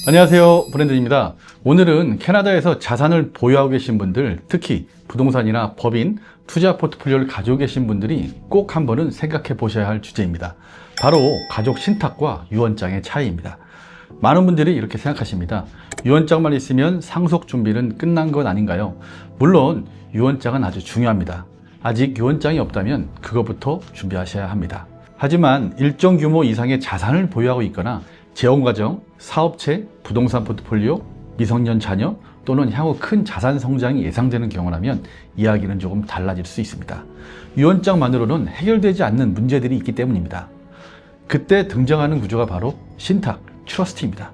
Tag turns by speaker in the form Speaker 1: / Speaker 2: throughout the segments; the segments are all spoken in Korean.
Speaker 1: 안녕하세요, 브랜든입니다. 오늘은 캐나다에서 자산을 보유하고 계신 분들, 특히 부동산이나 법인, 투자 포트폴리오를 가지고 계신 분들이 꼭 한 번은 생각해 보셔야 할 주제입니다. 바로 가족 신탁과 유언장의 차이입니다. 많은 분들이 이렇게 생각하십니다. 유언장만 있으면 상속 준비는 끝난 것 아닌가요? 물론 유언장은 아주 중요합니다. 아직 유언장이 없다면 그것부터 준비하셔야 합니다. 하지만 일정 규모 이상의 자산을 보유하고 있거나 재혼가정, 사업체, 부동산 포트폴리오, 미성년 자녀 또는 향후 큰 자산 성장이 예상되는 경우라면 이야기는 조금 달라질 수 있습니다. 유언장만으로는 해결되지 않는 문제들이 있기 때문입니다. 그때 등장하는 구조가 바로 신탁, 트러스트입니다.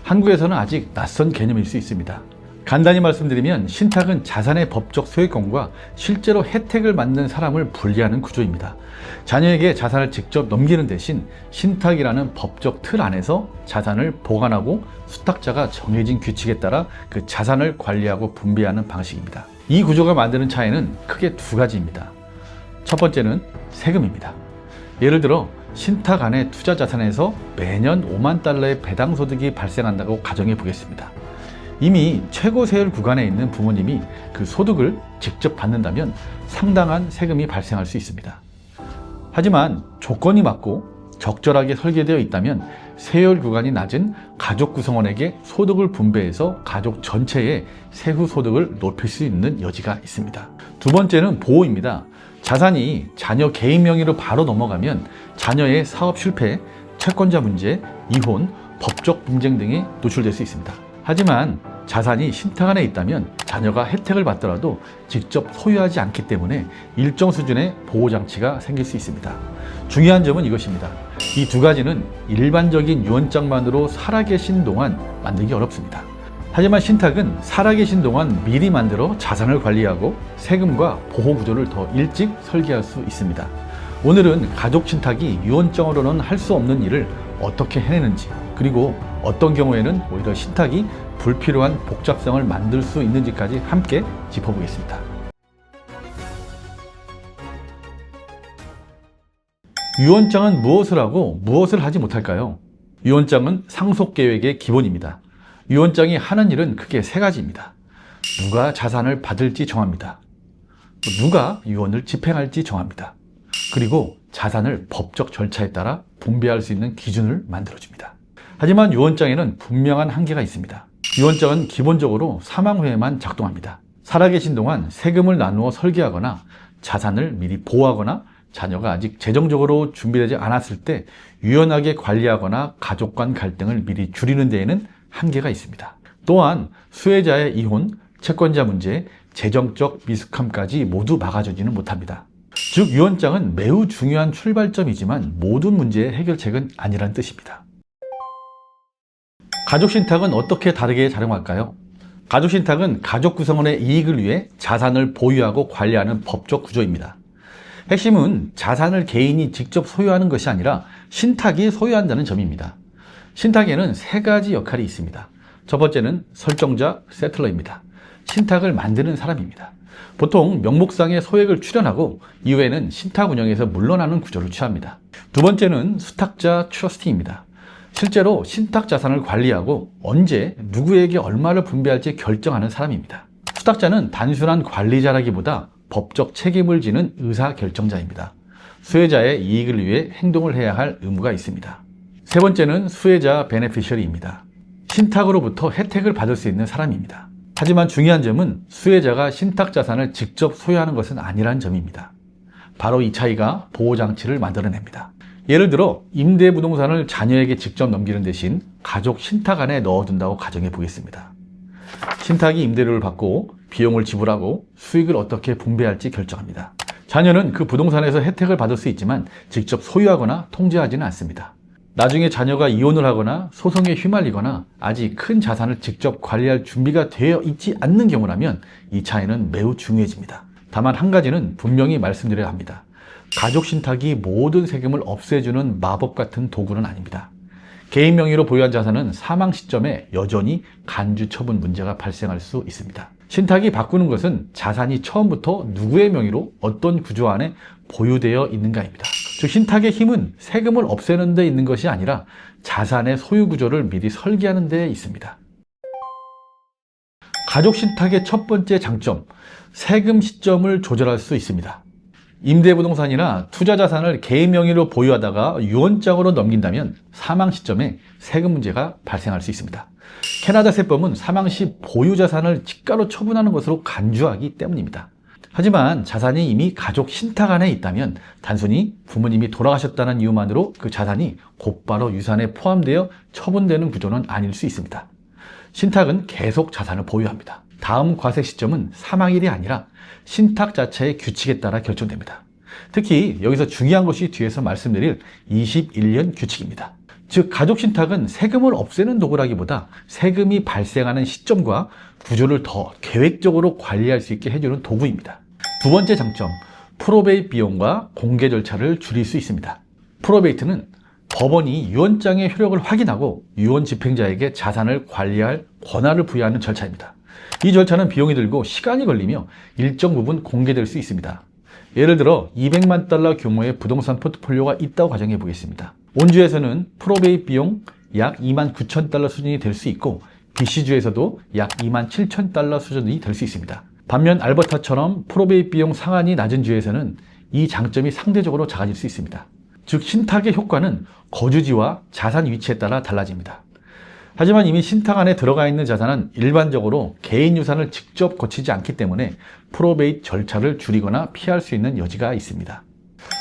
Speaker 1: 한국에서는 아직 낯선 개념일 수 있습니다. 간단히 말씀드리면 신탁은 자산의 법적 소유권과 실제로 혜택을 받는 사람을 분리하는 구조입니다. 자녀에게 자산을 직접 넘기는 대신 신탁이라는 법적 틀 안에서 자산을 보관하고 수탁자가 정해진 규칙에 따라 그 자산을 관리하고 분배하는 방식입니다. 이 구조가 만드는 차이는 크게 두 가지입니다. 첫 번째는 세금입니다. 예를 들어 신탁 안의 투자 자산에서 매년 5만 달러의 배당 소득이 발생한다고 가정해 보겠습니다. 이미 최고 세율 구간에 있는 부모님이 그 소득을 직접 받는다면 상당한 세금이 발생할 수 있습니다. 하지만 조건이 맞고 적절하게 설계되어 있다면 세율 구간이 낮은 가족 구성원에게 소득을 분배해서 가족 전체의 세후 소득을 높일 수 있는 여지가 있습니다. 두 번째는 보호입니다. 자산이 자녀 개인 명의로 바로 넘어가면 자녀의 사업 실패, 채권자 문제, 이혼, 법적 분쟁 등에 노출될 수 있습니다. 하지만 자산이 신탁 안에 있다면 자녀가 혜택을 받더라도 직접 소유하지 않기 때문에 일정 수준의 보호장치가 생길 수 있습니다. 중요한 점은 이것입니다. 이 두 가지는 일반적인 유언장만으로 살아계신 동안 만들기 어렵습니다. 하지만 신탁은 살아계신 동안 미리 만들어 자산을 관리하고 세금과 보호 구조를 더 일찍 설계할 수 있습니다. 오늘은 가족 신탁이 유언장으로는 할 수 없는 일을 어떻게 해내는지, 그리고 어떤 경우에는 오히려 신탁이 불필요한 복잡성을 만들 수 있는지까지 함께 짚어보겠습니다. 유언장은 무엇을 하고 무엇을 하지 못할까요? 유언장은 상속계획의 기본입니다. 유언장이 하는 일은 크게 세 가지입니다. 누가 자산을 받을지 정합니다. 누가 유언을 집행할지 정합니다. 그리고 자산을 법적 절차에 따라 분배할 수 있는 기준을 만들어줍니다. 하지만 유언장에는 분명한 한계가 있습니다. 유언장은 기본적으로 사망 후에만 작동합니다. 살아계신 동안 세금을 나누어 설계하거나 자산을 미리 보호하거나 자녀가 아직 재정적으로 준비되지 않았을 때 유연하게 관리하거나 가족 간 갈등을 미리 줄이는 데에는 한계가 있습니다. 또한 수혜자의 이혼, 채권자 문제, 재정적 미숙함까지 모두 막아주지는 못합니다. 즉 유언장은 매우 중요한 출발점이지만 모든 문제의 해결책은 아니란 뜻입니다. 가족신탁은 어떻게 다르게 작용할까요? 가족신탁은 가족 구성원의 이익을 위해 자산을 보유하고 관리하는 법적 구조입니다. 핵심은 자산을 개인이 직접 소유하는 것이 아니라 신탁이 소유한다는 점입니다. 신탁에는 세 가지 역할이 있습니다. 첫 번째는 설정자, 세틀러입니다. 신탁을 만드는 사람입니다. 보통 명목상의 소액을 출연하고 이후에는 신탁 운영에서 물러나는 구조를 취합니다. 두 번째는 수탁자, 트러스티입니다. 실제로 신탁 자산을 관리하고 언제 누구에게 얼마를 분배할지 결정하는 사람입니다. 수탁자는 단순한 관리자라기보다 법적 책임을 지는 의사결정자입니다. 수혜자의 이익을 위해 행동을 해야 할 의무가 있습니다. 세 번째는 수혜자 베네피셔리입니다. 신탁으로부터 혜택을 받을 수 있는 사람입니다. 하지만 중요한 점은 수혜자가 신탁 자산을 직접 소유하는 것은 아니라는 점입니다. 바로 이 차이가 보호장치를 만들어냅니다. 예를 들어 임대부동산을 자녀에게 직접 넘기는 대신 가족 신탁 안에 넣어둔다고 가정해 보겠습니다. 신탁이 임대료를 받고 비용을 지불하고 수익을 어떻게 분배할지 결정합니다. 자녀는 그 부동산에서 혜택을 받을 수 있지만 직접 소유하거나 통제하지는 않습니다. 나중에 자녀가 이혼을 하거나 소송에 휘말리거나 아직 큰 자산을 직접 관리할 준비가 되어 있지 않는 경우라면 이 차이는 매우 중요해집니다. 다만 한 가지는 분명히 말씀드려야 합니다. 가족 신탁이 모든 세금을 없애주는 마법 같은 도구는 아닙니다. 개인 명의로 보유한 자산은 사망 시점에 여전히 간주 처분 문제가 발생할 수 있습니다. 신탁이 바꾸는 것은 자산이 처음부터 누구의 명의로 어떤 구조 안에 보유되어 있는가입니다. 즉 신탁의 힘은 세금을 없애는 데 있는 것이 아니라 자산의 소유 구조를 미리 설계하는 데 있습니다. 가족 신탁의 첫 번째 장점, 세금 시점을 조절할 수 있습니다. 임대부동산이나 투자자산을 개인 명의로 보유하다가 유언장으로 넘긴다면 사망 시점에 세금 문제가 발생할 수 있습니다. 캐나다 세법은 사망 시 보유자산을 직가로 처분하는 것으로 간주하기 때문입니다. 하지만 자산이 이미 가족 신탁 안에 있다면 단순히 부모님이 돌아가셨다는 이유만으로 그 자산이 곧바로 유산에 포함되어 처분되는 구조는 아닐 수 있습니다. 신탁은 계속 자산을 보유합니다. 다음 과세 시점은 사망일이 아니라 신탁 자체의 규칙에 따라 결정됩니다. 특히 여기서 중요한 것이 뒤에서 말씀드릴 21년 규칙입니다. 즉 가족 신탁은 세금을 없애는 도구라기보다 세금이 발생하는 시점과 구조를 더 계획적으로 관리할 수 있게 해주는 도구입니다. 두 번째 장점, 프로베이트 비용과 공개 절차를 줄일 수 있습니다. 프로베이트는 법원이 유언장의 효력을 확인하고 유언 집행자에게 자산을 관리할 권한을 부여하는 절차입니다. 이 절차는 비용이 들고 시간이 걸리며 일정 부분 공개될 수 있습니다. 예를 들어 200만 달러 규모의 부동산 포트폴리오가 있다고 가정해 보겠습니다. 온주에서는 프로베이트 비용 약 2만 9천 달러 수준이 될 수 있고 BC주에서도 약 2만 7천 달러 수준이 될 수 있습니다. 반면 알버타처럼 프로베이트 비용 상한이 낮은 주에서는 이 장점이 상대적으로 작아질 수 있습니다. 즉 신탁의 효과는 거주지와 자산 위치에 따라 달라집니다. 하지만 이미 신탁 안에 들어가 있는 자산은 일반적으로 개인 유산을 직접 거치지 않기 때문에 프로베이트 절차를 줄이거나 피할 수 있는 여지가 있습니다.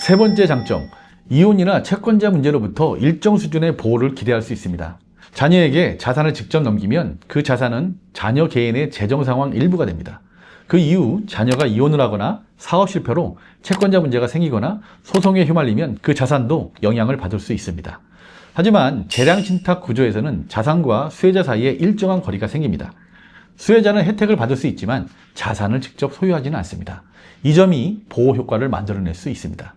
Speaker 1: 세 번째 장점, 이혼이나 채권자 문제로부터 일정 수준의 보호를 기대할 수 있습니다. 자녀에게 자산을 직접 넘기면 그 자산은 자녀 개인의 재정 상황 일부가 됩니다. 그 이후 자녀가 이혼을 하거나 사업 실패로 채권자 문제가 생기거나 소송에 휘말리면 그 자산도 영향을 받을 수 있습니다. 하지만 재량 신탁 구조에서는 자산과 수혜자 사이에 일정한 거리가 생깁니다. 수혜자는 혜택을 받을 수 있지만 자산을 직접 소유하지는 않습니다. 이 점이 보호 효과를 만들어낼 수 있습니다.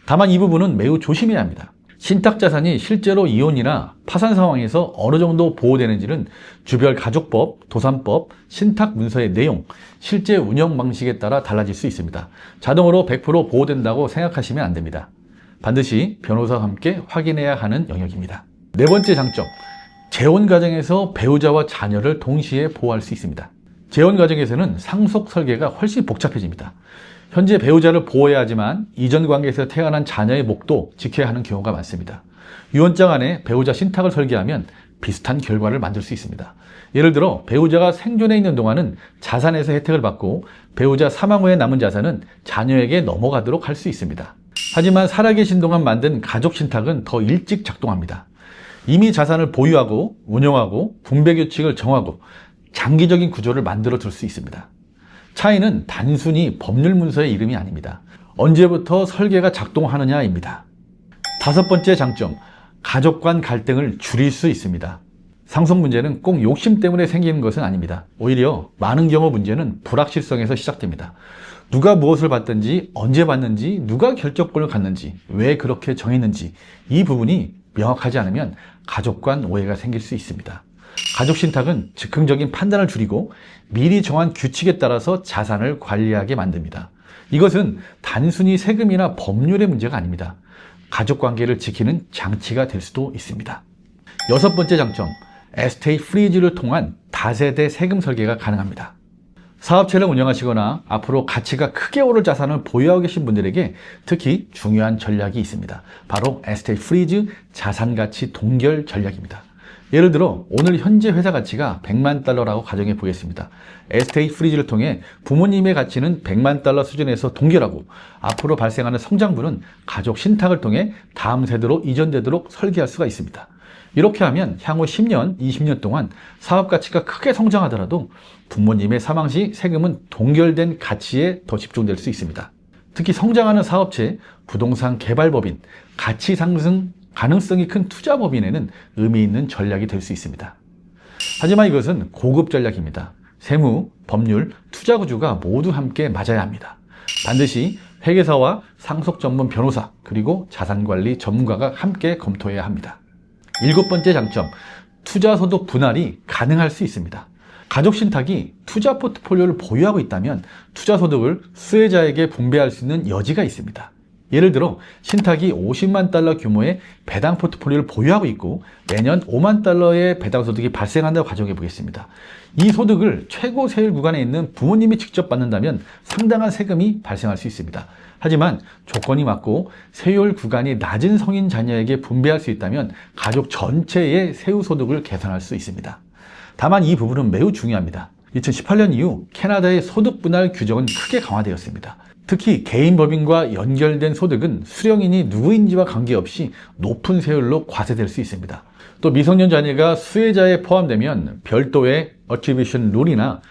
Speaker 1: 다만 이 부분은 매우 조심해야 합니다. 신탁 자산이 실제로 이혼이나 파산 상황에서 어느 정도 보호되는지는 주별 가족법, 도산법, 신탁 문서의 내용, 실제 운영 방식에 따라 달라질 수 있습니다. 자동으로 100% 보호된다고 생각하시면 안 됩니다. 반드시 변호사와 함께 확인해야 하는 영역입니다. 네 번째 장점, 재혼 과정에서 배우자와 자녀를 동시에 보호할 수 있습니다. 재혼 과정에서는 상속 설계가 훨씬 복잡해집니다. 현재 배우자를 보호해야 하지만 이전 관계에서 태어난 자녀의 목도 지켜야 하는 경우가 많습니다. 유언장 안에 배우자 신탁을 설계하면 비슷한 결과를 만들 수 있습니다. 예를 들어 배우자가 생존해 있는 동안은 자산에서 혜택을 받고 배우자 사망 후에 남은 자산은 자녀에게 넘어가도록 할 수 있습니다. 하지만 살아계신 동안 만든 가족 신탁은 더 일찍 작동합니다. 이미 자산을 보유하고 운영하고 분배 규칙을 정하고 장기적인 구조를 만들어 둘 수 있습니다. 차이는 단순히 법률 문서의 이름이 아닙니다. 언제부터 설계가 작동하느냐입니다. 다섯 번째 장점, 가족 간 갈등을 줄일 수 있습니다. 상속 문제는 꼭 욕심 때문에 생기는 것은 아닙니다. 오히려 많은 경우 문제는 불확실성에서 시작됩니다. 누가 무엇을 받든지, 언제 받는지, 누가 결정권을 갖는지, 왜 그렇게 정했는지 이 부분이 명확하지 않으면 가족 간 오해가 생길 수 있습니다. 가족 신탁은 즉흥적인 판단을 줄이고 미리 정한 규칙에 따라서 자산을 관리하게 만듭니다. 이것은 단순히 세금이나 법률의 문제가 아닙니다. 가족 관계를 지키는 장치가 될 수도 있습니다. 여섯 번째 장점, 에스테이트 프리즈를 통한 다세대 세금 설계가 가능합니다. 사업체를 운영하시거나 앞으로 가치가 크게 오를 자산을 보유하고 계신 분들에게 특히 중요한 전략이 있습니다. 바로 에스테이트 프리즈 자산가치 동결 전략입니다. 예를 들어 오늘 현재 회사 가치가 100만 달러라고 가정해 보겠습니다. 에스테이트 프리즈를 통해 부모님의 가치는 100만 달러 수준에서 동결하고 앞으로 발생하는 성장분은 가족 신탁을 통해 다음 세대로 이전되도록 설계할 수가 있습니다. 이렇게 하면 향후 10년, 20년 동안 사업 가치가 크게 성장하더라도 부모님의 사망 시 세금은 동결된 가치에 더 집중될 수 있습니다. 특히 성장하는 사업체, 부동산 개발법인, 가치 상승 가능성이 큰 투자법인에는 의미 있는 전략이 될 수 있습니다. 하지만 이것은 고급 전략입니다. 세무, 법률, 투자 구조가 모두 함께 맞아야 합니다. 반드시 회계사와 상속 전문 변호사 그리고 자산관리 전문가가 함께 검토해야 합니다. 7번째 장점, 투자소득 분할이 가능할 수 있습니다. 가족신탁이 투자 포트폴리오를 보유하고 있다면 투자소득을 수혜자에게 분배할 수 있는 여지가 있습니다. 예를 들어 신탁이 50만 달러 규모의 배당 포트폴리오를 보유하고 있고 매년 5만 달러의 배당 소득이 발생한다고 가정해 보겠습니다. 이 소득을 최고 세율 구간에 있는 부모님이 직접 받는다면 상당한 세금이 발생할 수 있습니다. 하지만 조건이 맞고 세율 구간이 낮은 성인 자녀에게 분배할 수 있다면 가족 전체의 세후 소득을 계산할 수 있습니다. 다만 이 부분은 매우 중요합니다. 2018년 이후 캐나다의 소득 분할 규정은 크게 강화되었습니다. 특히 개인 법인과 연결된 소득은 수령인이 누구인지와 관계없이 높은 세율로 과세될 수 있습니다. 또 미성년 자녀가 수혜자에 포함되면 별도의 Attribution 룰이나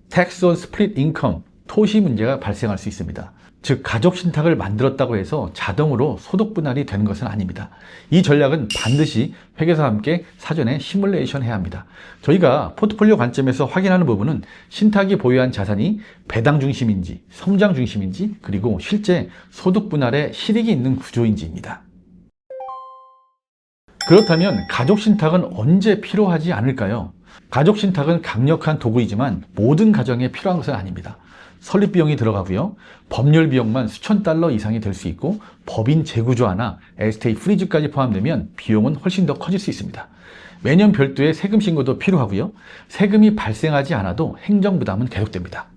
Speaker 1: Tax on Split Income, 토시 문제가 발생할 수 있습니다. 즉 가족신탁을 만들었다고 해서 자동으로 소득 분할이 되는 것은 아닙니다. 이 전략은 반드시 회계사와 함께 사전에 시뮬레이션 해야 합니다. 저희가 포트폴리오 관점에서 확인하는 부분은 신탁이 보유한 자산이 배당 중심인지 성장 중심인지 그리고 실제 소득 분할에 실익이 있는 구조인지입니다. 그렇다면 가족신탁은 언제 필요하지 않을까요? 가족신탁은 강력한 도구이지만 모든 가정에 필요한 것은 아닙니다. 설립 비용이 들어가고요. 법률 비용만 수천 달러 이상이 될 수 있고 법인 재구조화나 에스테이트 프리즈까지 포함되면 비용은 훨씬 더 커질 수 있습니다. 매년 별도의 세금 신고도 필요하고요. 세금이 발생하지 않아도 행정 부담은 계속됩니다.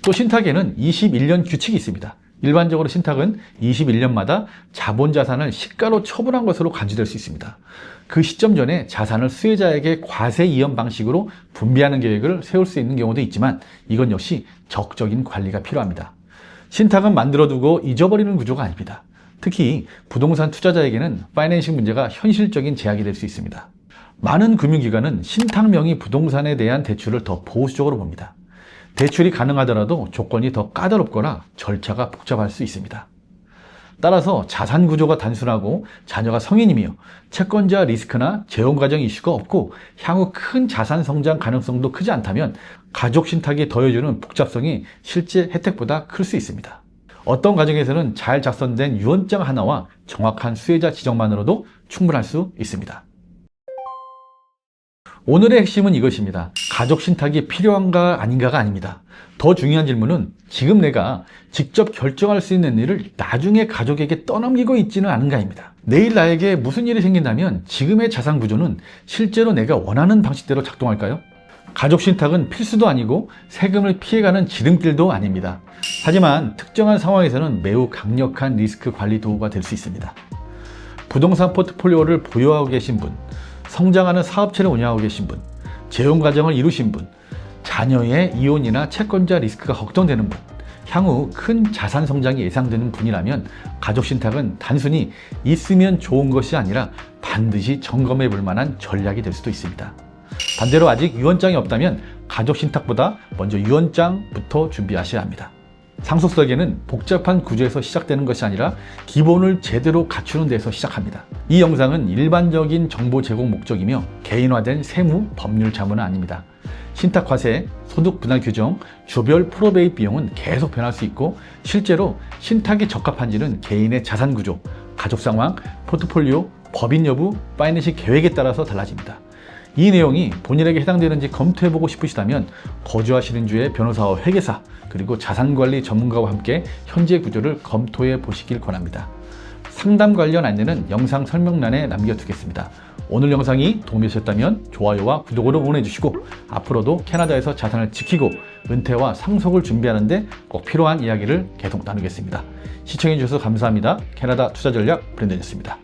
Speaker 1: 또 신탁에는 21년 규칙이 있습니다. 일반적으로 신탁은 21년마다 자본 자산을 시가로 처분한 것으로 간주될 수 있습니다. 그 시점 전에 자산을 수혜자에게 과세 이연 방식으로 분배하는 계획을 세울 수 있는 경우도 있지만 이건 역시 적극적인 관리가 필요합니다. 신탁은 만들어두고 잊어버리는 구조가 아닙니다. 특히 부동산 투자자에게는 파이낸싱 문제가 현실적인 제약이 될 수 있습니다. 많은 금융기관은 신탁 명의 부동산에 대한 대출을 더 보수적으로 봅니다. 대출이 가능하더라도 조건이 더 까다롭거나 절차가 복잡할 수 있습니다. 따라서 자산 구조가 단순하고 자녀가 성인이며 채권자 리스크나 재원 과정 이슈가 없고 향후 큰 자산 성장 가능성도 크지 않다면 가족 신탁이 더해주는 복잡성이 실제 혜택보다 클 수 있습니다. 어떤 가정에서는 잘 작성된 유언장 하나와 정확한 수혜자 지정만으로도 충분할 수 있습니다. 오늘의 핵심은 이것입니다. 가족 신탁이 필요한가 아닌가가 아닙니다. 더 중요한 질문은 지금 내가 직접 결정할 수 있는 일을 나중에 가족에게 떠넘기고 있지는 않은가입니다. 내일 나에게 무슨 일이 생긴다면 지금의 자산 구조는 실제로 내가 원하는 방식대로 작동할까요? 가족 신탁은 필수도 아니고 세금을 피해가는 지름길도 아닙니다. 하지만 특정한 상황에서는 매우 강력한 리스크 관리 도구가 될 수 있습니다. 부동산 포트폴리오를 보유하고 계신 분, 성장하는 사업체를 운영하고 계신 분, 재혼 가정을 이루신 분, 자녀의 이혼이나 채권자 리스크가 걱정되는 분, 향후 큰 자산 성장이 예상되는 분이라면 가족신탁은 단순히 있으면 좋은 것이 아니라 반드시 점검해 볼 만한 전략이 될 수도 있습니다. 반대로 아직 유언장이 없다면 가족신탁보다 먼저 유언장부터 준비하셔야 합니다. 상속설계는 복잡한 구조에서 시작되는 것이 아니라 기본을 제대로 갖추는 데서 시작합니다. 이 영상은 일반적인 정보 제공 목적이며 개인화된 세무, 법률 자문은 아닙니다. 신탁과세, 소득 분할 규정, 주별 프로베이트 비용은 계속 변할 수 있고 실제로 신탁이 적합한지는 개인의 자산 구조, 가족 상황, 포트폴리오, 법인 여부, 파이낸싱 계획에 따라서 달라집니다. 이 내용이 본인에게 해당되는지 검토해보고 싶으시다면 거주하시는 주의 변호사와 회계사 그리고 자산관리 전문가와 함께 현재 구조를 검토해 보시길 권합니다. 상담 관련 안내는 영상 설명란에 남겨두겠습니다. 오늘 영상이 도움이 되셨다면 좋아요와 구독으로 응원해 주시고 앞으로도 캐나다에서 자산을 지키고 은퇴와 상속을 준비하는 데 꼭 필요한 이야기를 계속 나누겠습니다. 시청해 주셔서 감사합니다. 캐나다 투자전략 브랜든이었습니다.